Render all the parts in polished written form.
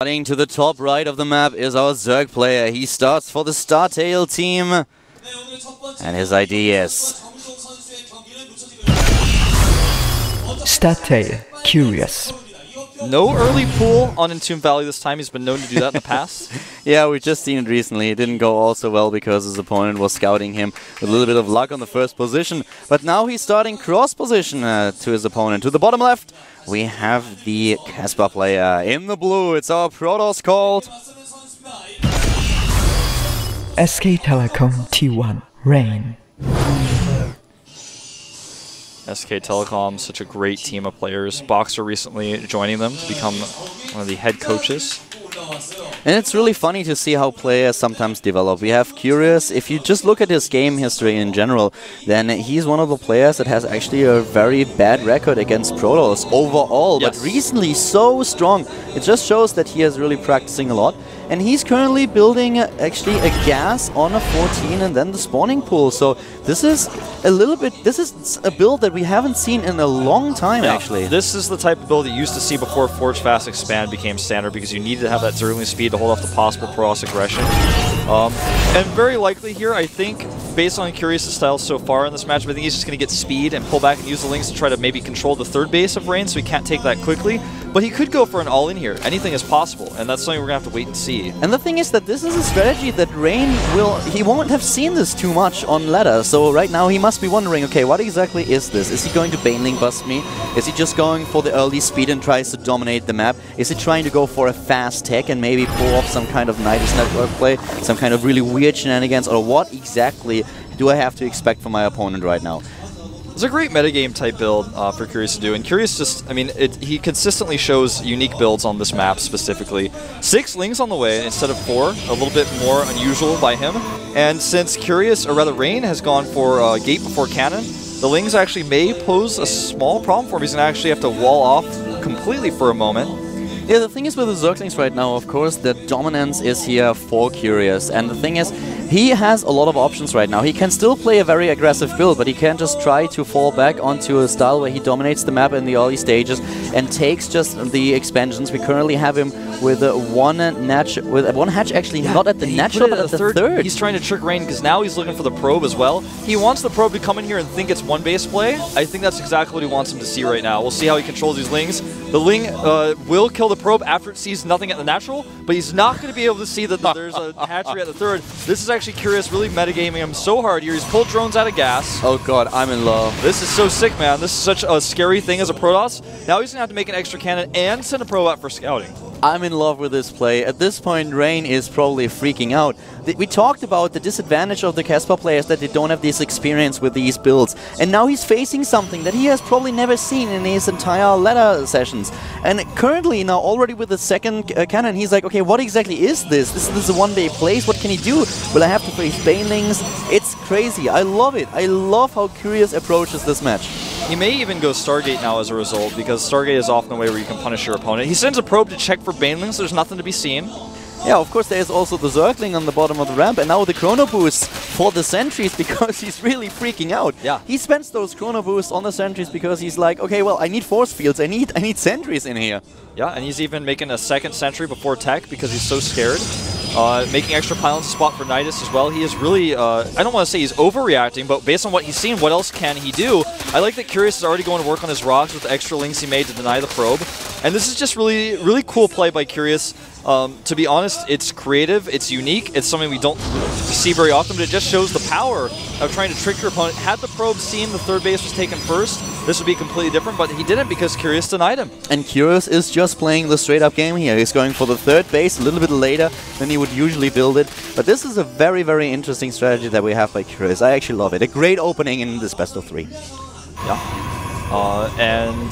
Starting to the top right of the map is our Zerg player. He starts for the Startail team. And his ID is Startail, Curious. No early pool on Entomb Valley this time. He's been known to do that in the past. Yeah, we've just seen it recently. It didn't go all so well because his opponent was scouting him with a little bit of luck on the first position. But now he's starting cross position to his opponent. To the bottom left, we have the Casper player. In the blue, it's our Protoss called SK Telecom T1, Rain. SK Telecom, such a great team of players. Boxer recently joining them to become one of the head coaches. And it's really funny to see how players sometimes develop. We have Curious. If you just look at his game history in general, then he's one of the players that has actually a very bad record against Protoss overall. Yes. But recently so strong. It just shows that he is really practicing a lot. And he's currently building actually a gas on a 14 and then the spawning pool. So this is a build that we haven't seen in a long time, actually. This is the type of build you used to see before Forge Fast Expand became standard, because you needed to have that Zergling speed to hold off the possible Protoss aggression. And very likely here, I think, based on Curious' style so far in this matchup, I think he's just going to get speed and pull back and use the Lings to try to maybe control the third base of Rain, so he can't take that quickly. But he could go for an all-in here. Anything is possible, and that's something we're going to have to wait and see. And the thing is that this is a strategy that Rain he won't have seen this too much on ladder. So right now he must be wondering, okay, what exactly is this? Is he going to Baneling bust me? Is he just going for the early speed and tries to dominate the map? Is he trying to go for a fast tech and maybe pull off some kind of Nidus network play? Some kind of really weird shenanigans? Or what exactly do I have to expect from my opponent right now? It's a great metagame type build for Curious to do, and Curious just, I mean, he consistently shows unique builds on this map specifically. 6 Lings on the way instead of 4, a little bit more unusual by him. And since Curious, or rather Rain, has gone for Gate before Cannon, the Lings actually may pose a small problem for him. He's going to actually have to wall off completely for a moment. Yeah, the thing is with the Zerglings right now, of course, the dominance is here for Curious. And the thing is, he has a lot of options right now. He can still play a very aggressive build, but he can't just try to fall back onto a style where he dominates the map in the early stages and takes just the expansions. We currently have him with one hatch actually not at the natural, but at the third. He's trying to trick Rain because now he's looking for the probe as well. He wants the probe to come in here and think it's one base play. I think that's exactly what he wants him to see right now. We'll see how he controls these Lings. The Ling will kill the probe after it sees nothing at the natural, but he's not going to be able to see that there's a hatchery at the third. This is actually Curious really metagaming him so hard here. He's pulled drones out of gas. Oh god, I'm in love. This is so sick, man. This is such a scary thing as a Protoss. Now he's going to have to make an extra cannon and send a probe out for scouting. I'm in love with this play. At this point, Rain is probably freaking out. We talked about the disadvantage of the Casper players, that they don't have this experience with these builds. And now he's facing something that he has probably never seen in his entire ladder sessions. And currently, now already with the second cannon, he's like, okay, what exactly is this? This is a one-day place. What can he do? Will I have to face Banelings? It's crazy. I love it. I love how Curious approaches this match. He may even go Stargate now as a result, because Stargate is often a way where you can punish your opponent. He sends a probe to check for Banelings, so there's nothing to be seen. Yeah, of course, there's also the Zergling on the bottom of the ramp, and now the Chrono Boost for the sentries, because he's really freaking out. Yeah. He spends those Chrono Boosts on the sentries because he's like, okay, well, I need force fields, I need sentries in here. Yeah, and he's even making a second sentry before tech because he's so scared. Making extra pylons to spot for Nidus as well. He is really, I don't want to say he's overreacting, but based on what he's seen, what else can he do? I like that Curious is already going to work on his rocks with the extra Lings he made to deny the probe. And this is just really, really cool play by Curious. To be honest, it's creative, it's unique, it's something we don't see very often, but it just shows the power of trying to trick your opponent. Had the probe seen the third base was taken first, this would be completely different, but he didn't because Curious denied him. And Curious is just playing the straight-up game here. He's going for the third base a little bit later than he would usually build it. But this is a very, very interesting strategy that we have by Curious. I actually love it. A great opening in this best of 3. Yeah. And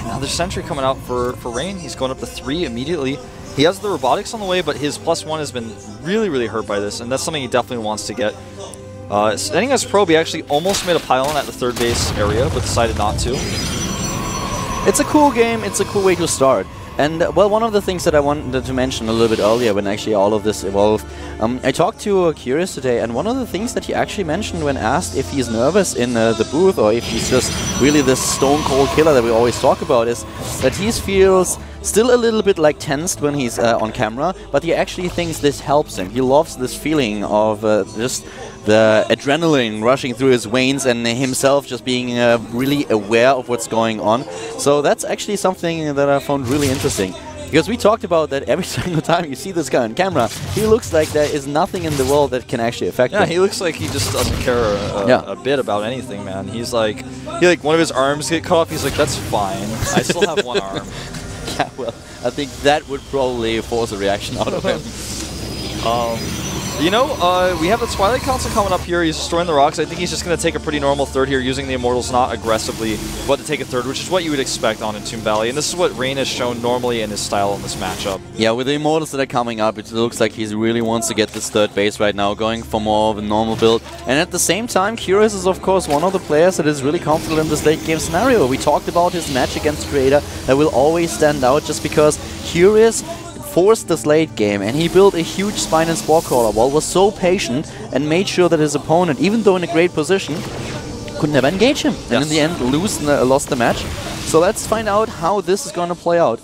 another sentry coming out for Rain. He's going up to 3 immediately. He has the robotics on the way, but his +1 has been really, really hurt by this, and that's something he definitely wants to get. Sending us probe, he actually almost made a pylon at the third base area, but decided not to. It's a cool game, it's a cool way to start. And, well, one of the things that I wanted to mention a little bit earlier when actually all of this evolved, I talked to Curious today, and one of the things that he actually mentioned when asked if he's nervous in the booth or if he's just really this stone-cold killer that we always talk about is that he feels Still a little bit like tensed when he's on camera, but he actually thinks this helps him. He loves this feeling of just the adrenaline rushing through his veins and himself just being really aware of what's going on. So that's actually something that I found really interesting. Because we talked about that every single time you see this guy on camera, he looks like there is nothing in the world that can actually affect him. Yeah, he looks like he just doesn't care a bit about anything, man. He's like, one of his arms get cut off, he's like, that's fine. I still have one arm. Yeah, well, I think that would probably force a reaction out of him. You know, we have the Twilight Council coming up here. He's destroying the rocks. I think he's just going to take a pretty normal third here, using the Immortals not aggressively, but to take a third, which is what you would expect on Entomb Valley. And this is what Rain has shown normally in his style in this matchup. Yeah, with the Immortals that are coming up, it looks like he really wants to get this third base right now, going for more of a normal build. And at the same time, Curious is, of course, one of the players that is really confident in this late game scenario. We talked about his match against Creator that will always stand out just because Curious forced this late game, and he built a huge Spine and Spore Crawler wall, was so patient and made sure that his opponent, even though in a great position, could never engage him. Yes. And in the end lost the match. So let's find out how this is going to play out.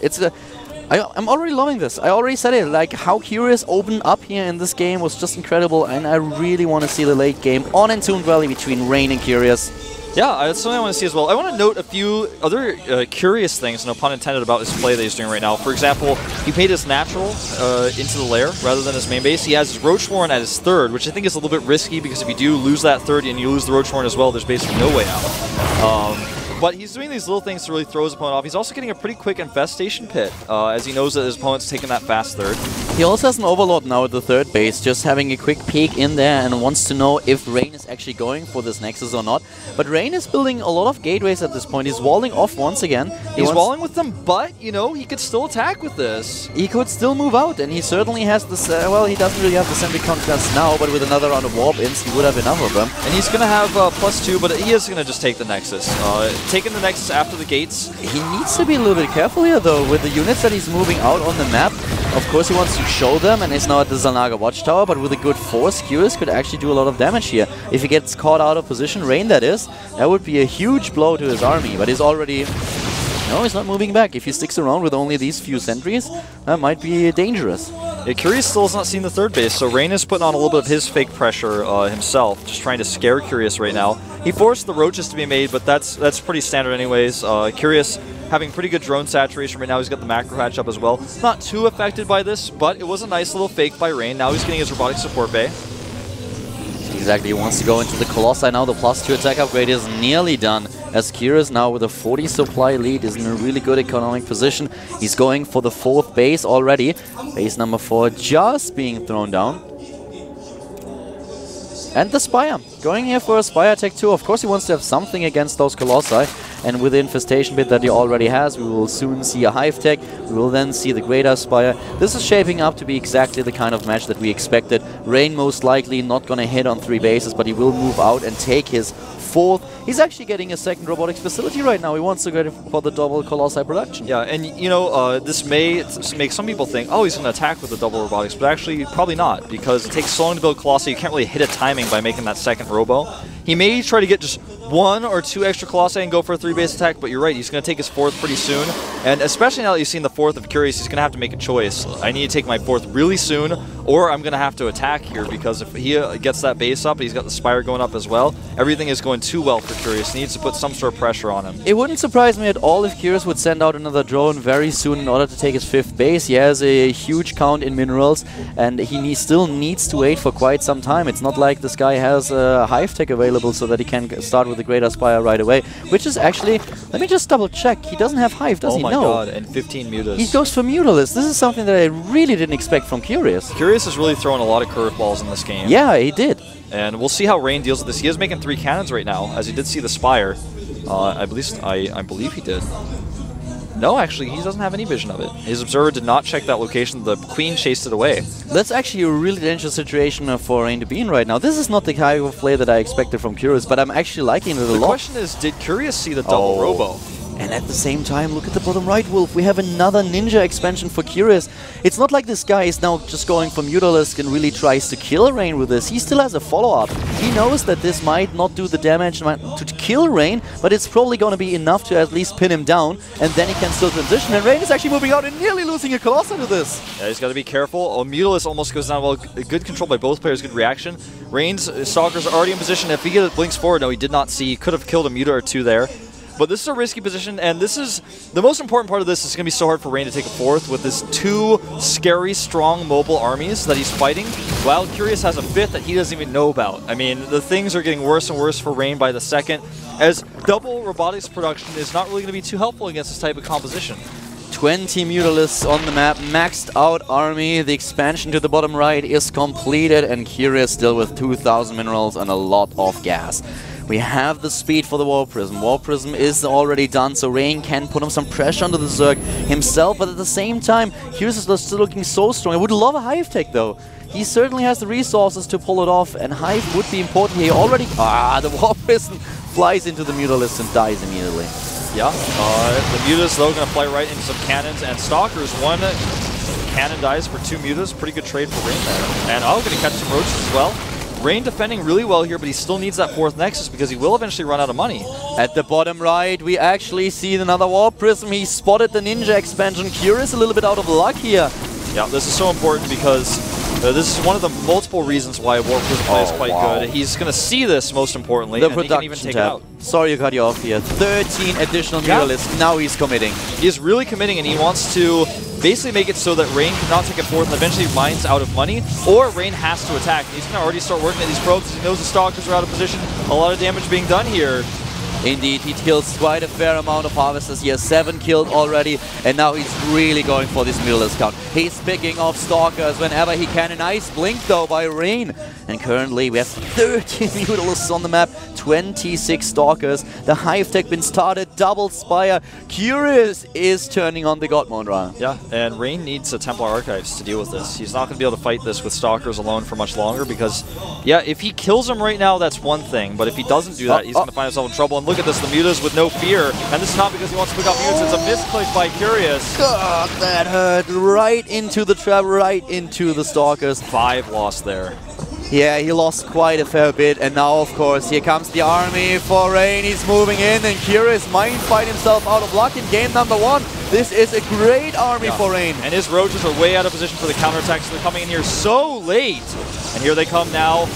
I'm already loving this. I already said it, like how Curious opened up here in this game was just incredible, and I really want to see the late game on Entombed Valley between Rain and Curious. Yeah, that's something I want to see as well. I want to note a few other curious things, no pun intended, about his play that he's doing right now. For example, he paid his natural into the lair rather than his main base. He has his Roachborn at his third, which I think is a little bit risky because if you do lose that third and you lose the Roachborn as well, there's basically no way out. But he's doing these little things to really throw his opponent off. He's also getting a pretty quick Infestation Pit, as he knows that his opponent's taking that fast third. He also has an Overlord now at the third base, just having a quick peek in there and wants to know if Rain is actually going for this Nexus or not. But Rain is building a lot of gateways at this point. He's walling off once again. He's walling with them, but, you know, he could still attack with this. He could still move out, and he certainly has this, well, he doesn't really have the Sentry Conquest now, but with another round of Warp-Ins, he would have enough of them. And he's going to have +2, but he is going to just take the Nexus. Taking the Nexus after the gates. He needs to be a little bit careful here, though, with the units that he's moving out on the map. Of course, he wants to show them, and he's now at the Zalnaga Watchtower, but with a good force, Curious could actually do a lot of damage here. If he gets caught out of position, Rain that is, that would be a huge blow to his army, but he's already... No, he's not moving back. If he sticks around with only these few sentries, that might be dangerous. Yeah, Curious still has not seen the third base, so Rain is putting on a little bit of his fake pressure himself, just trying to scare Curious right now. He forced the roaches to be made, but that's pretty standard anyways. Curious having pretty good drone saturation right now. He's got the macro hatch up as well. Not too affected by this, but it was a nice little fake by Rain. Now he's getting his robotic support bay. Exactly, he wants to go into the Colossi now. The +2 attack upgrade is nearly done, as Curious now with a 40 supply lead is in a really good economic position. He's going for the 4th base already. Base number 4 just being thrown down. And the Spire, going here for a Spire Tech 2. Of course he wants to have something against those Colossi. And with the Infestation Bit that he already has, we will soon see a Hive Tech. We will then see the Greater Spire. This is shaping up to be exactly the kind of match that we expected. Rain most likely not going to hit on 3 bases, but he will move out and take his 4th. He's actually getting a 2nd robotics facility right now. He wants to go for the double Colossi production. Yeah, and you know, this may make some people think, oh, he's going to attack with the double robotics, but actually probably not, because it takes so long to build Colossi, you can't really hit a timing by making that 2nd robo. He may try to get just 1 or 2 extra Colossi and go for a 3-base attack, but you're right, he's going to take his 4th pretty soon. And especially now that you've seen the 4th of Curious, he's going to have to make a choice. I need to take my 4th really soon, or I'm going to have to attack here, because if he gets that base up, he's got the Spire going up as well, everything is going too well for Curious. He needs to put some sort of pressure on him. It wouldn't surprise me at all if Curious would send out another drone very soon in order to take his 5th base. He has a huge count in minerals, and he still needs to wait for quite some time. It's not like this guy has a Hive Tech available so that he can start with the Greater Spire right away, which is actually, let me just double check, he doesn't have Hive, does he? No. Oh my god, and 15 Mutas. He goes for Mutalisk. This is something that I really didn't expect from Curious. Curious is really throwing a lot of curveballs in this game. Yeah, he did. And we'll see how Rain deals with this. He is making 3 cannons right now, as he did see the Spire. I believe he did. No, actually, he doesn't have any vision of it. His Observer did not check that location. The Queen chased it away. That's actually a really dangerous situation for Rain to be in right now. This is not the kind of play that I expected from Curious, but I'm actually liking it a lot. The question is, did Curious see the double robo? And at the same time, look at the bottom right, Wolf. We have another ninja expansion for Curious. It's not like this guy is now just going for Mutalisk and really tries to kill Rain with this. He still has a follow-up. He knows that this might not do the damage to kill Rain, but it's probably going to be enough to at least pin him down, and then he can still transition. And Rain is actually moving out and nearly losing a Colossus to this. Yeah, he's got to be careful. Oh, Mutalisk almost goes down. Well, good control by both players, good reaction. Rain's Stalkers are already in position. If he blinks forward, no, he did not see. He could have killed a Muta or two there. But this is a risky position, and this is the most important part of this. Is going to be so hard for Rain to take a fourth with his two scary, strong, mobile armies that he's fighting, while Curious has a fifth that he doesn't even know about. I mean, the things are getting worse and worse for Rain by the second, as double robotics production is not really going to be too helpful against this type of composition. 20 Mutalisks on the map, maxed out army. The expansion to the bottom right is completed, and Curious still with 2,000 minerals and a lot of gas. We have the speed for the Wall Prism. Wall Prism is already done, so Rain can put him some pressure onto the Zerg himself, but at the same time, Curious is still looking so strong. I would love a Hive Tech though. He certainly has the resources to pull it off, and Hive would be important here. Already, the Wall Prism flies into the Mutalisk and dies immediately. Yeah, the Mutas though going to fly right into some cannons and Stalkers. One cannon dies for two Mutas. Pretty good trade for Rain there. And going to catch some Roaches as well. Rain defending really well here, but he still needs that fourth Nexus because he will eventually run out of money. At the bottom right, we actually see another Wall Prism. He spotted the Ninja expansion. Curious a little bit out of luck here. Yeah, this is so important because this is one of the multiple reasons why Warp Prism play is quite good. He's going to see this, most importantly, the and he can even take it out. Sorry to cut you off here. 13 additional Mutalisks. Now he's committing. He is really committing, and he wants to basically make it so that Rain cannot take a fourth and eventually Mine's out of money, or Rain has to attack. He's going to already start working at these probes. He knows the Stalkers are out of position. A lot of damage being done here. Indeed, he kills quite a fair amount of Harvesters. He has 7 killed already, and now he's really going for this Mutalisk count. He's picking off Stalkers whenever he can. A nice blink, though, by Rain. And currently, we have 13 Mutalisks on the map, 26 Stalkers. The Hive Tech been started, double Spire. Curious is turning on the God Mode. Yeah, and Rain needs a Templar Archives to deal with this. He's not going to be able to fight this with Stalkers alone for much longer because, yeah, if he kills him right now, that's one thing. But if he doesn't do that, he's going to find himself in trouble. And look at this, the Mutas with no fear. And this is not because he wants to pick off Mutas, it's a misclick by Curious. God, that hurt. Right into the trap, right into the Stalkers. 5 lost there. Yeah, he lost quite a fair bit, and now, of course, here comes the army for Rain. He's moving in, and Curious might find himself out of luck in game number 1. This is a great army for Rain. And his Roaches are way out of position for the counterattack, so they're coming in here so late. And here they come now,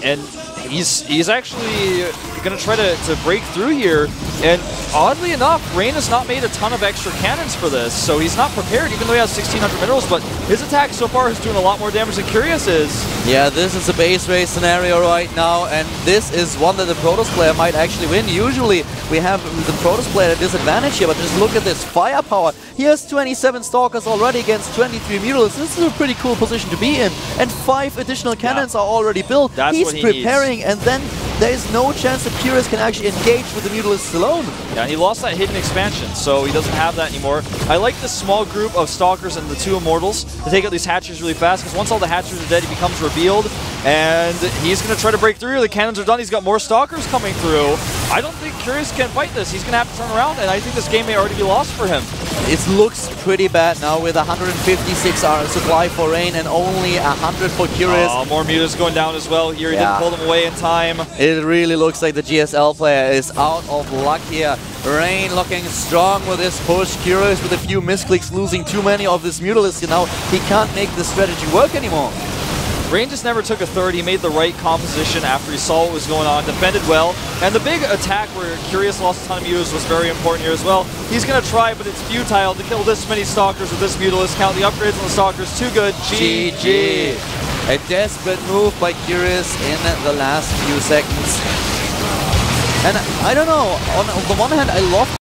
and he's actually going to try to break through here. And oddly enough, Rain has not made a ton of extra cannons for this, so he's not prepared, even though he has 1,600 minerals, but his attack so far is doing a lot more damage than Curious is. Yeah, this is a base race scenario right now, and this is one that the Protoss player might actually win. Usually, we have the Protoss player at a disadvantage here, but just look at this firepower. He has 27 Stalkers already against 23 Mutalisks. This is a pretty cool position to be in, and 5 additional cannons are already built. He's preparing, and then there is no chance that Curious can actually engage with the Mutalisks alone. Yeah, he lost that hidden expansion, so he doesn't have that anymore. I like this small group of Stalkers and the 2 Immortals to take out these hatcheries really fast, because once all the hatcheries are dead, he becomes revealed, and he's going to try to break through. The cannons are done. He's got more Stalkers coming through. I don't think Curious can fight this. He's going to have to turn around, and I think this game may already be lost for him. It looks pretty bad now with 156 supply for Rain and only 100 for Curious. Oh, more Mutas going down as well here. He didn't pull them away in time. It really looks like the GSL player is out of luck here. Rain looking strong with this push. Curious with a few misclicks, losing too many of this Mutalisk, and now he can't make the strategy work anymore. Rain just never took a third. He made the right composition after he saw what was going on, defended well, and the big attack where Curious lost a ton of Mutas was very important here as well. He's going to try, but it's futile to kill this many Stalkers with this Mutalisk count. The upgrades on the Stalkers, too good. GG. A desperate move by Curious in the last few seconds. And I don't know, on the one hand, I love